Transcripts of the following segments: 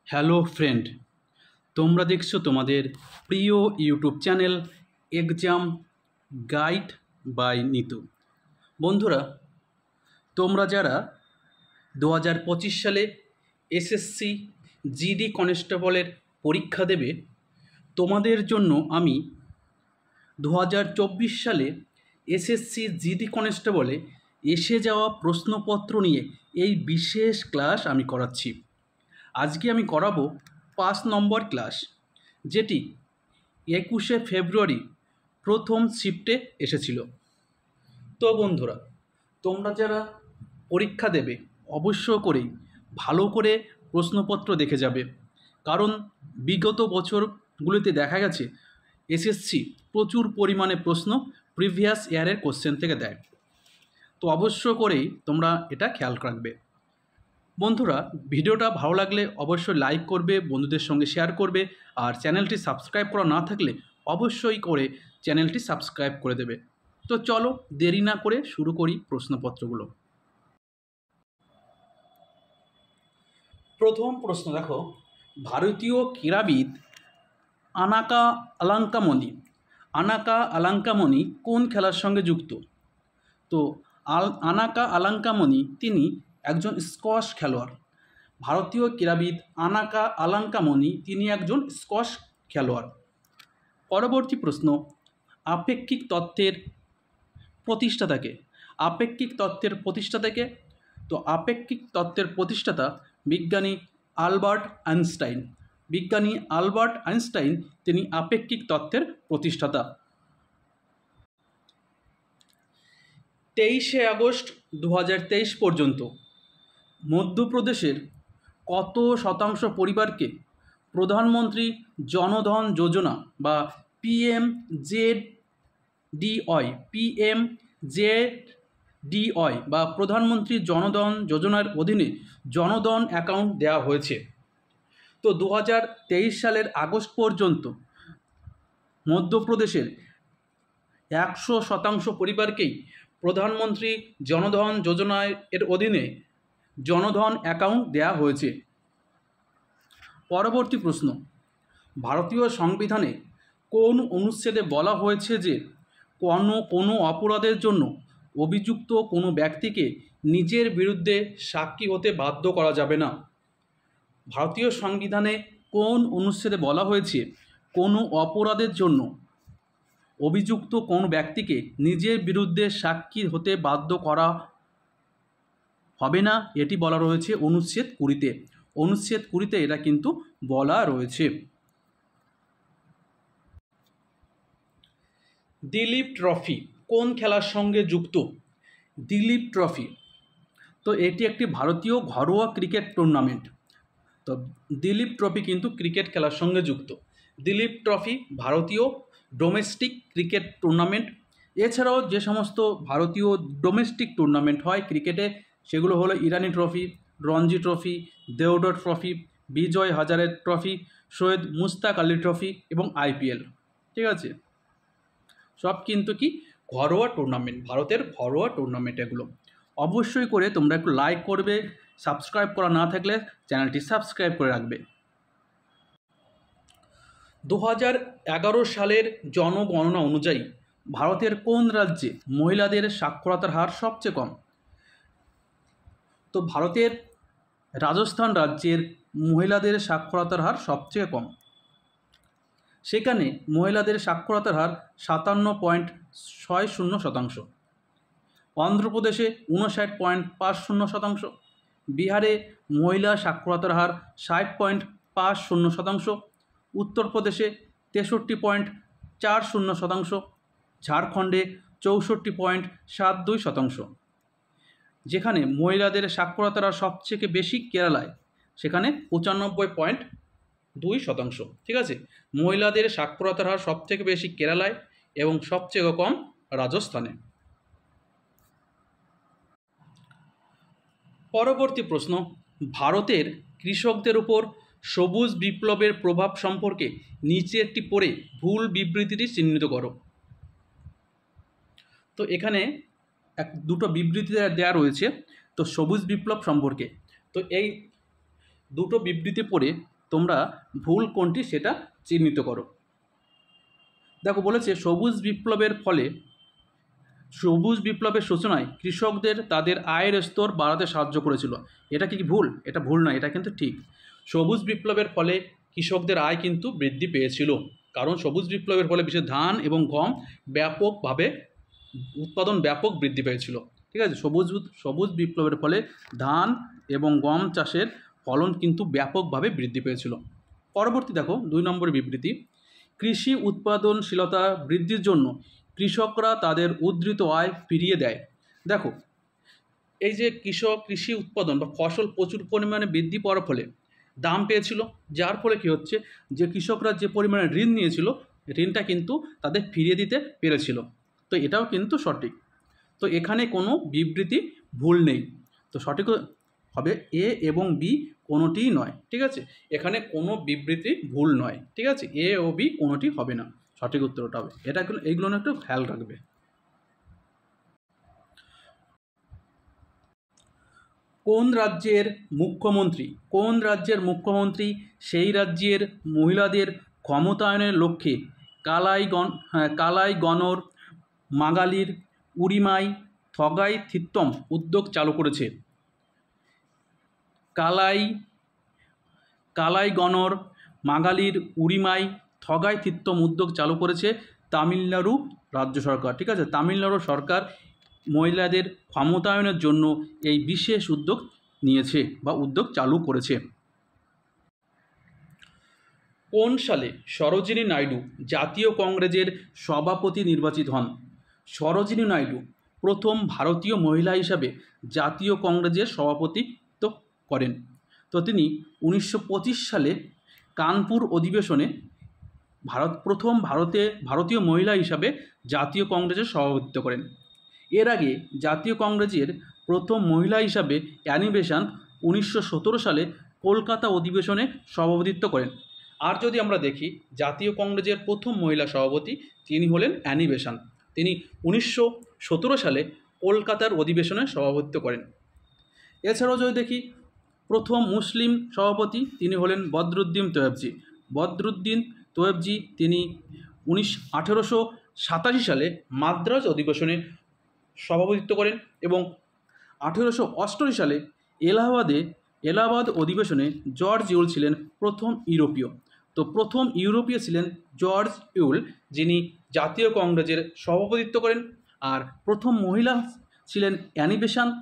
Hello friend, তোমরা দেখছো তোমাদের প্রিয় YouTube channel exam guide by Nitu. বন্ধুরা, তোমরা যারা 2025 সালে এসএসসি জিডি কনস্টেবলের পরীক্ষা দেবে, তোমাদের জন্য আমি 2024 সালে এসএসসি জিডি কনস্টেবলে এসে যাওয়া প্রশ্নপত্র নিয়ে এই বিশেষ ক্লাস আমি করাচ্ছি। আজকে আমি করাবো 5 নম্বর ক্লাস, যেটি 21শে ফেব্রুয়ারি প্রথম শিফটে এসেছিল। তো বন্ধুরা, তোমরা যারা পরীক্ষা দেবে অবশ্য করেই ভালো করে প্রশ্নপত্র দেখে যাবে, কারণ বিগত বছরগুলিতে দেখা গেছে এসএসসি প্রচুর পরিমাণে প্রশ্ন প্রিভিয়াস ইয়ারের কোশ্চেন থেকে দেয়। তো অবশ্য করেই তোমরা এটা খেয়াল রাখবে। বন্ধুরা, ভিডিওটা ভালো লাগলে অবশ্যই লাইক করবে, বন্ধুদের সঙ্গে শেয়ার করবে, আর চ্যানেলটি সাবস্ক্রাইব করা না থাকলে অবশ্যই করে চ্যানেলটি সাবস্ক্রাইব করে দেবে। তো চলো দেরি না করে শুরু করি প্রশ্নপত্রগুলো। প্রথম প্রশ্ন দেখো, ভারতীয় ক্রীড়াবিদ আনাকা আলাঙ্কামণি কোন খেলার সঙ্গে যুক্ত? তো আনাকা আলাঙ্কামণি তিনি একজন স্কোয়াশ খেলোয়াড়। ভারতীয় ক্রীড়াবিদ আনাকা আলাঙ্কামণি তিনি একজন স্কোয়াশ খেলোয়াড়। পরবর্তী প্রশ্ন, আপেক্ষিক তত্ত্বের প্রতিষ্ঠাতাকে? তো আপেক্ষিক তত্ত্বের প্রতিষ্ঠাতা বিজ্ঞানী আলবার্ট আইনস্টাইন। তিনি আপেক্ষিক তত্ত্বের প্রতিষ্ঠাতা। 23শে আগস্ট 2023 পর্যন্ত মধ্যপ্রদেশের কত শতাংশ পরিবারকে প্রধানমন্ত্রী জনধন যোজনা বা পিএমজেডিওয়াই বা প্রধানমন্ত্রী জনধন যোজনার অধীনে জনধন অ্যাকাউন্ট দেওয়া হয়েছে? তো 2023 সালের আগস্ট পর্যন্ত মধ্যপ্রদেশের 100% পরিবারকেই প্রধানমন্ত্রী জনধন যোজনার অধীনে জনধন অ্যাকাউন্ট দেওয়া হয়েছে। পরবর্তী প্রশ্ন, ভারতীয় সংবিধানে কোন অনুচ্ছেদে বলা হয়েছে যে কোনো অপরাধের জন্য অভিযুক্ত কোনো ব্যক্তিকে নিজের বিরুদ্ধে সাক্ষী হতে বাধ্য করা যাবে না? ভারতীয় সংবিধানে কোন অনুচ্ছেদে বলা হয়েছে কোনো অপরাধের জন্য অভিযুক্ত কোনো ব্যক্তিকে নিজের বিরুদ্ধে সাক্ষী হতে বাধ্য করা হবে না? এটি বলা রয়েছে অনুচ্ছেদ 20-তে। অনুচ্ছেদ 20-তে এটা কিন্তু বলা রয়েছে। দিলীপ ট্রফি কোন খেলার সঙ্গে যুক্ত? দিলীপ ট্রফি, তো এটি একটি ভারতীয় ঘরোয়া ক্রিকেট টুর্নামেন্ট। তো দিলীপ ট্রফি কিন্তু ক্রিকেট খেলার সঙ্গে যুক্ত। দিলীপ ট্রফি ভারতীয় ডোমেস্টিক ক্রিকেট টুর্নামেন্ট। এছাড়াও যে সমস্ত ভারতীয় ডোমেস্টিক টুর্নামেন্ট হয় ক্রিকেটে, সেগুলো হলো ইরানি trophy, Ranji trophy, দেওডর trophy, Vijay Hazare trophy, Syed Mustaq Ali trophy এবং আইপিএল। ঠিক আছে, সব কিন্তু কি ঘরোয়া টুর্নামেন্ট, ভারতের ঘরোয়া টুর্নামেন্ট এগুলো। অবশ্যই করে তোমরা একটু লাইক করবে, সাবস্ক্রাইব করা না থাকলে চ্যানেলটি সাবস্ক্রাইব করে রাখবে। 2011 সালের জনগণনা অনুযায়ী ভারতের কোন রাজ্যে মহিলাদের সাক্ষরতার হার সবচেয়ে কম? তো ভারতের রাজস্থান রাজ্যের মহিলাদের সাক্ষরতার হার সবচেয়ে কম। সেখানে মহিলাদের সাক্ষরতার হার 57.60%। অন্ধ্রপ্রদেশে 59.50%। বিহারে মহিলা সাক্ষরতার হার 60.50%। উত্তরপ্রদেশে 63.40%। ঝাড়খণ্ডে 64.72%। যেখানে মহিলাদের সাক্ষরতার হার সবথেকে বেশি কেরালায়, সেখানে 95.2%। ঠিক আছে, মহিলাদের সাক্ষরতার হার সবথেকে বেশি কেরালায় এবং সবচেয়ে কম রাজস্থানে। পরবর্তী প্রশ্ন, ভারতের কৃষকদের উপর সবুজ বিপ্লবের প্রভাব সম্পর্কে নিচে একটি পড়ে ভুল বিবৃতিটি চিহ্নিত করো। তো এখানে দুটো বিবৃতি দেওয়া রয়েছে তো সবুজ বিপ্লব সম্পর্কে। তো এই দুটো বিবৃতি পড়ে তোমরা ভুল কোনটি সেটা চিহ্নিত করো। দেখো বলেছে সবুজ বিপ্লবের সূচনায় কৃষকদের তাদের আয়ের স্তর বাড়াতে সাহায্য করেছিল। এটা কি ভুল? এটা ভুল নয়, এটা কিন্তু ঠিক। সবুজ বিপ্লবের ফলে কৃষকদের আয় কিন্তু বৃদ্ধি পেয়েছিল, কারণ সবুজ বিপ্লবের ফলে বিশেষ ধান এবং গম ব্যাপকভাবে উৎপাদন বৃদ্ধি পেয়েছিল। ঠিক আছে, সবুজ বিপ্লবের ফলে ধান এবং গম চাষের ফলন কিন্তু ব্যাপকভাবে বৃদ্ধি পেয়েছিল। পরবর্তী দেখো 2 নম্বর বিবৃতি, কৃষি উৎপাদনশীলতা বৃদ্ধির জন্য কৃষকরা তাদের উদ্ধৃত আয় ফিরিয়ে দেয়। দেখো এই যে কৃষি উৎপাদন বা ফসল প্রচুর পরিমাণে বৃদ্ধি পাওয়ার ফলে দাম পেয়েছিল, যার ফলে কী হচ্ছে, যে কৃষকরা যে পরিমাণে ঋণ নিয়েছিল ঋণটা কিন্তু তাদের ফিরিয়ে দিতে পেরেছিল। তো এটাও কিন্তু সঠিক। তো এখানে কোনো বিবৃতি ভুল নেই। তো সঠিক হবে এ এবং বি কোনোটিই নয়। ঠিক আছে, এখানে কোনো বিবৃতি ভুল নয়। ঠিক আছে, এ ও বি কোনোটি হবে না, সঠিক উত্তরটা হবে এটা। এইগুলো একটু খেয়াল রাখবে। কোন রাজ্যের মুখ্যমন্ত্রী সেই রাজ্যের মহিলাদের ক্ষমতায়নের লক্ষ্যে কালাই গণর মাগালির উরিমাই থগাই থিত্তম উদ্যোগ চালু করেছে? কালাই গণর মাগালির উরিমাই থগাই থিত্তম উদ্যোগ চালু করেছে তামিলনাড়ু রাজ্য সরকার। ঠিক আছে, তামিলনাড়ু সরকার মহিলাদের ক্ষমতায়নের জন্য এই বিশেষ উদ্যোগ নিয়েছে বা উদ্যোগ চালু করেছে। কোন সালে সরোজিনী নাইডু জাতীয় কংগ্রেসের সভাপতি নির্বাচিত হন? সরোজিনী নাইডু প্রথম ভারতীয় মহিলা হিসাবে জাতীয় কংগ্রেসের সভাপতিত্ব করেন। তো তিনি 1925 সালে কানপুর অধিবেশনে প্রথম ভারতীয় মহিলা হিসাবে জাতীয় কংগ্রেসের সভাপতিত্ব করেন। এর আগে জাতীয় কংগ্রেসের প্রথম মহিলা হিসাবে অ্যানি বেসান্ট 1917 সালে কলকাতা অধিবেশনে সভাপতিত্ব করেন। আর যদি আমরা দেখি জাতীয় কংগ্রেসের প্রথম মহিলা সভাপতি তিনি হলেন অ্যানি বেসান্ট। তিনি 1917 সালে কলকাতার অধিবেশনে সভাপতিত্ব করেন। এছাড়াও যদি দেখি প্রথম মুসলিম সভাপতি তিনি হলেন বদরুদ্দিন তৈয়বজি। তিনি 1887 সালে মাদ্রাজ অধিবেশনে সভাপতিত্ব করেন এবং 1888 সালে এলাহাবাদ অধিবেশনে জর্জ ইউল ছিলেন প্রথম ইউরোপীয়। তো প্রথম ইউরোপীয় ছিলেন জর্জ ইউল, যিনি জাতীয় কংগ্রেসের সভাপতিত্ব করেন। আর প্রথম মহিলা ছিলেন অ্যানি বেসান্ট,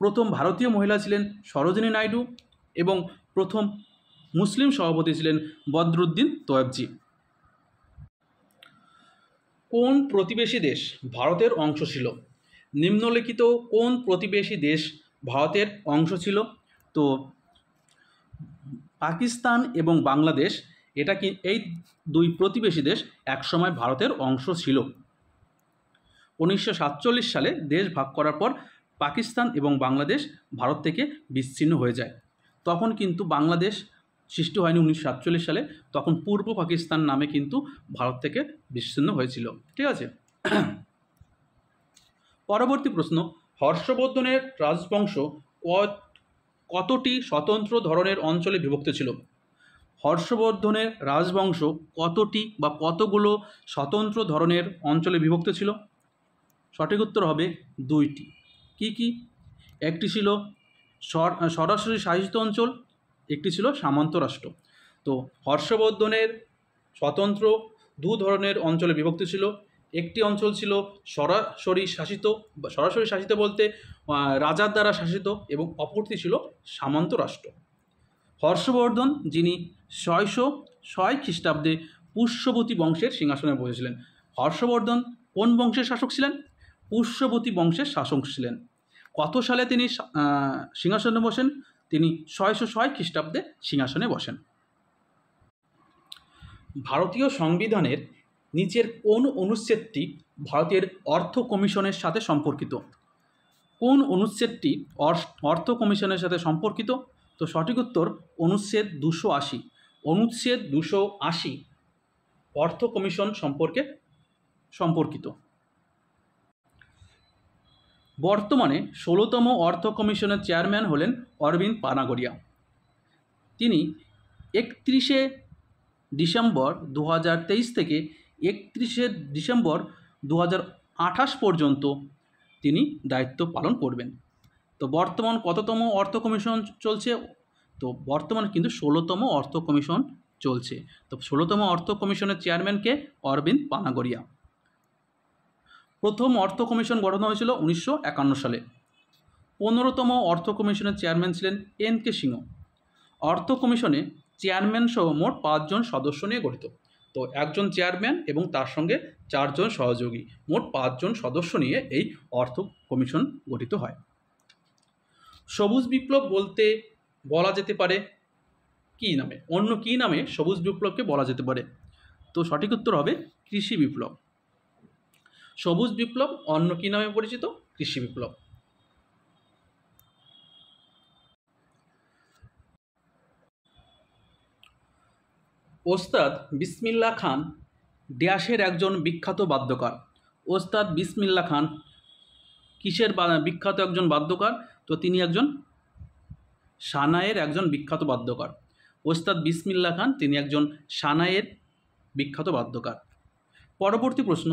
প্রথম ভারতীয় মহিলা ছিলেন সরোজিনী নাইডু এবং প্রথম মুসলিম সভাপতি ছিলেন বদরুদ্দিন তৈয়বজি। কোন প্রতিবেশী দেশ ভারতের অংশ ছিল? নিম্নলিখিত কোন প্রতিবেশী দেশ ভারতের অংশ ছিল? তো পাকিস্তান এবং বাংলাদেশ, এই দুই প্রতিবেশী দেশ একসময় ভারতের অংশ ছিল। 1947 সালে দেশ ভাগ করার পর পাকিস্তান এবং বাংলাদেশ ভারত থেকে বিচ্ছিন্ন হয়ে যায়। তখন কিন্তু বাংলাদেশ সৃষ্টি হয়নি 1947 সালে, তখন পূর্ব পাকিস্তান নামে কিন্তু ভারত থেকে বিচ্ছিন্ন হয়েছিল। ঠিক আছে, পরবর্তী প্রশ্ন, হর্ষবর্ধনের রাজবংশ কতটি স্বতন্ত্র ধরনের অঞ্চলে বিভক্ত ছিল? হর্ষবর্ধনের রাজবংশ কতটি বা কতগুলো স্বতন্ত্র ধরনের অঞ্চলে বিভক্ত ছিল? সঠিক উত্তর হবে 2টি। কি কি? একটি ছিল সরাসরি শাসিত অঞ্চল, একটি ছিল সামন্ত রাষ্ট্র। তো হর্ষবর্ধনের স্বতন্ত্র 2 ধরনের অঞ্চলে বিভক্ত ছিল। একটি অঞ্চল ছিল সরাসরি শাসিত বলতে রাজার দ্বারা শাসিত, এবং অপরটি ছিল সামন্ত রাষ্ট্র। হর্ষবর্ধন যিনি 606 খ্রিস্টাব্দে পুষ্যবতী বংশের সিংহাসনে বসেছিলেন। হর্ষবর্ধন কোন বংশের শাসক ছিলেন? পুষ্যবতী বংশের শাসক ছিলেন। কত সালে তিনি সিংহাসনে বসেন? তিনি 606 খ্রিস্টাব্দে সিংহাসনে বসেন। ভারতীয় সংবিধানের নিচের কোন অনুচ্ছেদটি ভারতের অর্থ কমিশনের সাথে সম্পর্কিত? কোন অনুচ্ছেদটি অর্থ কমিশনের সাথে সম্পর্কিত? তো সঠিক উত্তর অনুচ্ছেদ 280। অনুচ্ছেদ 280 অর্থ কমিশন সম্পর্কিত। বর্তমানে 16তম অর্থ কমিশনের চেয়ারম্যান হলেন অরবিন্দ পানাগড়িয়া। তিনি 31শে ডিসেম্বর 2023 থেকে 31শে ডিসেম্বর 2028 পর্যন্ত তিনি দায়িত্ব পালন করবেন। তো বর্তমান কততম অর্থ কমিশন চলছে? তো বর্তমান কিন্তু 16তম অর্থ কমিশন চলছে। তো 16তম অর্থ কমিশনের চেয়ারম্যানকে অরবিন্দ পানাগড়িয়া। প্রথম অর্থ কমিশন গঠন হয়েছিল 1951 সালে। 15তম অর্থ কমিশনের চেয়ারম্যান ছিলেন এন.কে. সিংহ। অর্থ কমিশনে চেয়ারম্যান সহ মোট 5 জন সদস্য নিয়ে গঠিত। তো একজন চেয়ারম্যান এবং তার সঙ্গে 4 জন সহযোগী, মোট 5 জন সদস্য নিয়ে এই অর্থ কমিশন গঠিত হয়। সবুজ বিপ্লব বলতে বলা যেতে পারে কী নামে? অন্য কী নামে সবুজ বিপ্লবকে বলা যেতে পারে? তো সঠিক উত্তর হবে কৃষি বিপ্লব। সবুজ বিপ্লব অন্য কী নামে পরিচিত? কৃষি বিপ্লব। ওস্তাদ বিসমিল্লাহ খান ড্যাশের একজন বিখ্যাত বাদ্যকার। ওস্তাদ বিসমিল্লাহ খান কিসের বিখ্যাত একজন বাদ্যকার? তো তিনি একজন সানাইয়ের একজন বিখ্যাত বাদ্যকার। ওস্তাদ বিসমিল্লাহ খান তিনি একজন সানাইয়ের বিখ্যাত বাদ্যকার। পরবর্তী প্রশ্ন,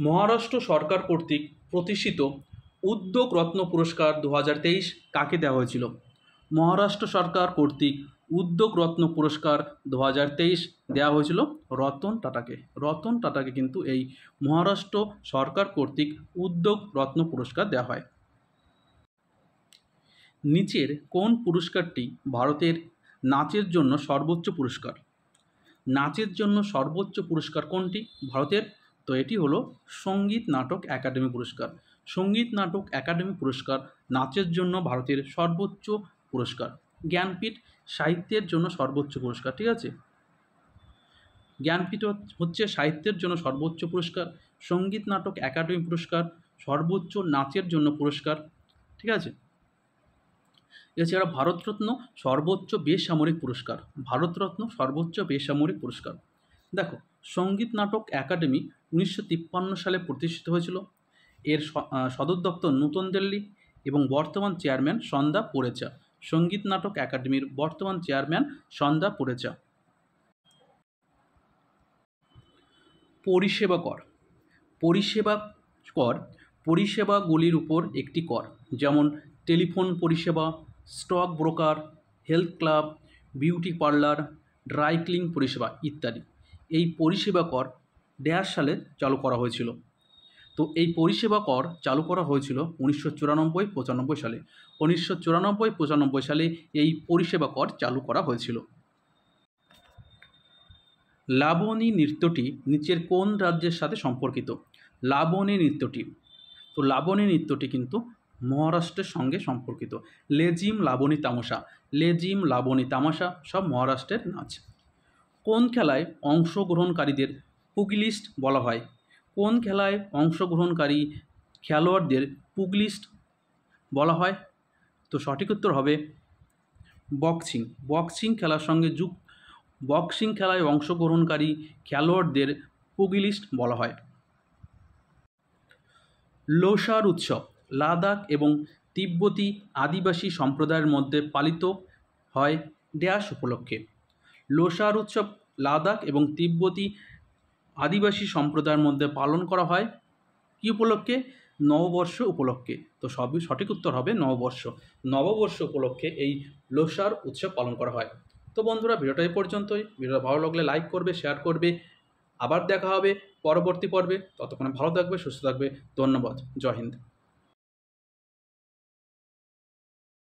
মহারাষ্ট্র সরকার কর্তৃক প্রতিষ্ঠিত উদ্যোগ রত্ন পুরস্কার 2023 কাকে দেওয়া হয়েছিল? মহারাষ্ট্র সরকার কর্তৃক উদ্যোগ রত্ন পুরস্কার 2023 দেওয়া হয়েছিল রতন টাটাকে। রতন টাটাকে কিন্তু এই মহারাষ্ট্র সরকার কর্তৃক উদ্যোগ রত্ন পুরস্কার দেওয়া হয়। নিচের কোন পুরস্কারটি ভারতের নাচের জন্য সর্বোচ্চ পুরস্কার? নাচের জন্য সর্বোচ্চ পুরস্কার কোনটি ভারতের? তো এটি হলো সঙ্গীত নাটক একাডেমি পুরস্কার। সঙ্গীত নাটক একাডেমি পুরস্কার নাচের জন্য ভারতের সর্বোচ্চ পুরস্কার। জ্ঞানপীঠ সাহিত্যের জন্য সর্বোচ্চ পুরস্কার, ঠিক আছে? জ্ঞানপীঠ হচ্ছে সাহিত্যের জন্য সর্বোচ্চ পুরস্কার, সঙ্গীত নাটক একাডেমি পুরস্কার সর্বোচ্চ নাচের জন্য পুরস্কার, ঠিক আছে? এছাড়া ভারতরত্ন সর্বোচ্চ বেসামরিক পুরস্কার। ভারতরত্ন সর্বোচ্চ বেসামরিক পুরস্কার। দেখো, সঙ্গীত নাটক একাডেমি 1953 সালে প্রতিষ্ঠিত হয়েছিল। এর সদর দপ্তর নতুন দিল্লি এবং বর্তমান চেয়ারম্যান সন্ধ্যা পুরেচা। সঙ্গীত নাটক একাডেমির বর্তমান চেয়ারম্যান সন্ধ্যা পুরেচা। পরিষেবা কর। পরিষেবা কর পরিষেবাগুলির উপর একটি কর, যেমন টেলিফোন পরিষেবা, stock broker, health club, beauty parlour, dry clean পরিষেবা ইত্যাদি। এই পরিষেবা কর ড্যাশ সালে চালু করা হয়েছিল? তো এই পরিষেবা কর চালু করা হয়েছিল 1994-95 সালে। 1994-95 সালে এই পরিষেবা কর চালু করা হয়েছিল। লাবণী নৃত্যটি নিচের কোন রাজ্যের সাথে সম্পর্কিত? লাবণী নৃত্যটি, তো লাবণী নৃত্যটি কিন্তু মহারাষ্ট্রের সঙ্গে সম্পর্কিত। লেজিম, লাবণী তামাশা, লেজিম, লাবণী তামাশা সব মহারাষ্ট্রের নাচ। কোন খেলায় অংশগ্রহণকারীদের পুগলিস্ট বলা হয়? কোন খেলায় অংশগ্রহণকারী খেলোয়াড়দের পুগলিস্ট বলা হয়? তো সঠিক উত্তর হবে বক্সিং। বক্সিং খেলার সঙ্গে বক্সিং খেলায় অংশগ্রহণকারী খেলোয়াড়দের পুগলিস্ট বলা হয়। লোসার উৎসব লাদাখ এবং তিব্বতী আদিবাসী সম্প্রদায়ের মধ্যে পালিত হয় ড্যাশ উপলক্ষে? লোসার উৎসব লাদাখ এবং তিব্বতী আদিবাসী সম্প্রদায়ের মধ্যে পালন করা হয় কী উপলক্ষে? নববর্ষ উপলক্ষে। তো সবই সঠিক উত্তর হবে নববর্ষ। নববর্ষ উপলক্ষে এই লোসার উৎসব পালন করা হয়। তো বন্ধুরা, ভিডিওটা এই পর্যন্তই। ভিডিওটা ভালো লাগলে লাইক করবে, শেয়ার করবে। আবার দেখা হবে পরবর্তী পর্বে। ততক্ষণে ভালো থাকবে, সুস্থ থাকবে। ধন্যবাদ। জয় হিন্দ।